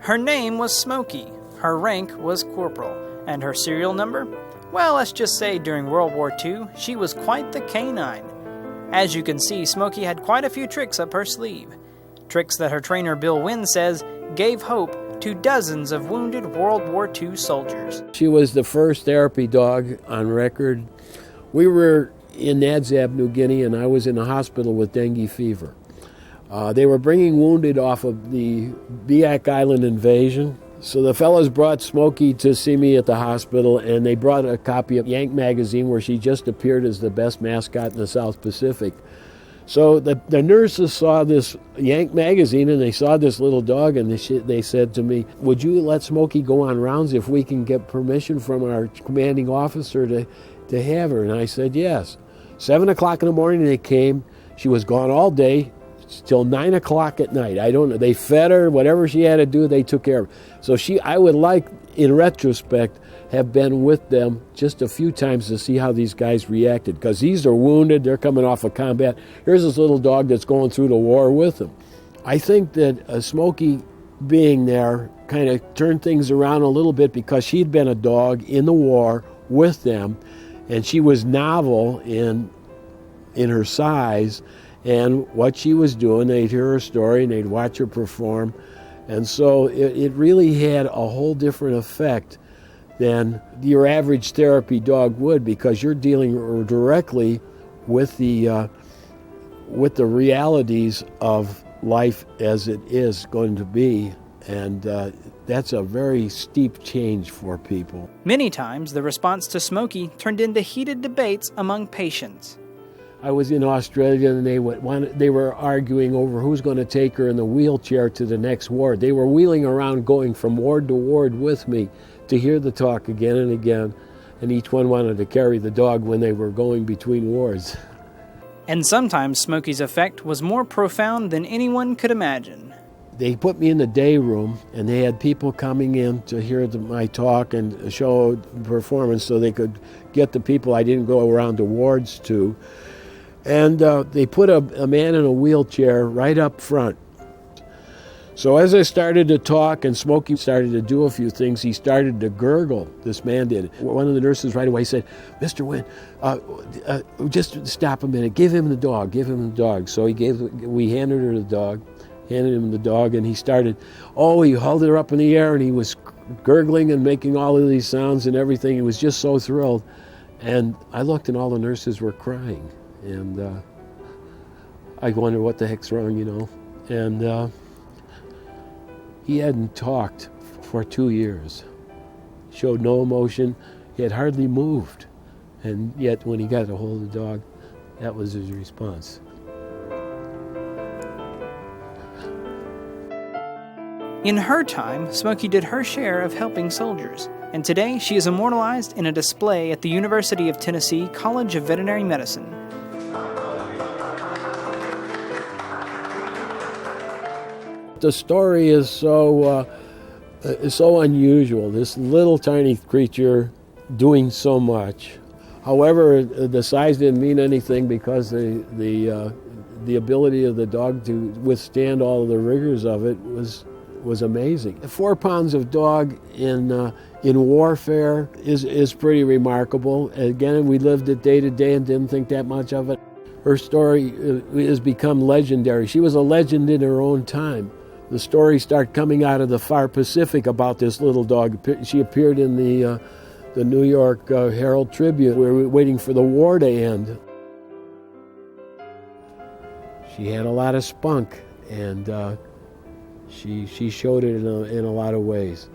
Her name was Smoky, her rank was corporal, and her serial number? Well, let's just say during World War II, she was quite the canine. As you can see, Smoky had quite a few tricks up her sleeve. Tricks that her trainer Bill Wynne says gave hope to dozens of wounded World War II soldiers. She was the first therapy dog on record. We were in Adsit, New Guinea, and I was in a hospital with dengue fever. They were bringing wounded off of the Biak Island invasion. So the fellows brought Smoky to see me at the hospital, and they brought a copy of Yank magazine where she just appeared as the best mascot in the South Pacific. So the nurses saw this Yank magazine, and they saw this little dog, and they said to me, would you let Smoky go on rounds if we can get permission from our commanding officer to have her? And I said yes. 7 o'clock in the morning they came. She was gone all day till 9 o'clock at night. I don't know. They fed her, whatever she had to do, they took care of her. So I would like, in retrospect, have been with them just a few times to see how these guys reacted, because these are wounded, they're coming off of combat. Here's this little dog that's going through the war with them. I think that Smoky being there kind of turned things around a little bit, because she'd been a dog in the war with them, and she was novel in her size and what she was doing. They'd hear her story and they'd watch her perform, and so it really had a whole different effect than your average therapy dog would, because you're dealing directly with the realities of life as it is going to be, and that's a very steep change for people. Many times, the response to Smoky turned into heated debates among patients. I was in Australia, and they were arguing over who's going to take her in the wheelchair to the next ward. They were wheeling around, going from ward to ward with me to hear the talk again and again, and each one wanted to carry the dog when they were going between wards. And sometimes Smoky's effect was more profound than anyone could imagine. They put me in the day room, and they had people coming in to hear my talk and show performance, so they could get the people I didn't go around to wards to. And they put a man in a wheelchair right up front. So as I started to talk and Smoky started to do a few things, he started to gurgle. This man did. One of the nurses right away said, Mr. Wynne, just stop a minute. Give him the dog. Give him the dog. So we handed him the dog, and he started, he held her up in the air, and he was gurgling and making all of these sounds and everything. He was just so thrilled. And I looked, and all the nurses were crying. And I wondered what the heck's wrong, And he hadn't talked for 2 years. Showed no emotion. He had hardly moved. And yet when he got a hold of the dog, that was his response. In her time, Smoky did her share of helping soldiers, and today she is immortalized in a display at the University of Tennessee College of Veterinary Medicine. The story is so unusual. This little tiny creature doing so much. However, the size didn't mean anything, because the ability of the dog to withstand all of the rigors of it was amazing. 4 pounds of dog in warfare is pretty remarkable. Again, we lived it day to day and didn't think that much of it. Her story has become legendary. She was a legend in her own time. The stories start coming out of the far Pacific about this little dog. She appeared in the New York Herald Tribune. We were waiting for the war to end. She had a lot of spunk, and she showed it in a lot of ways.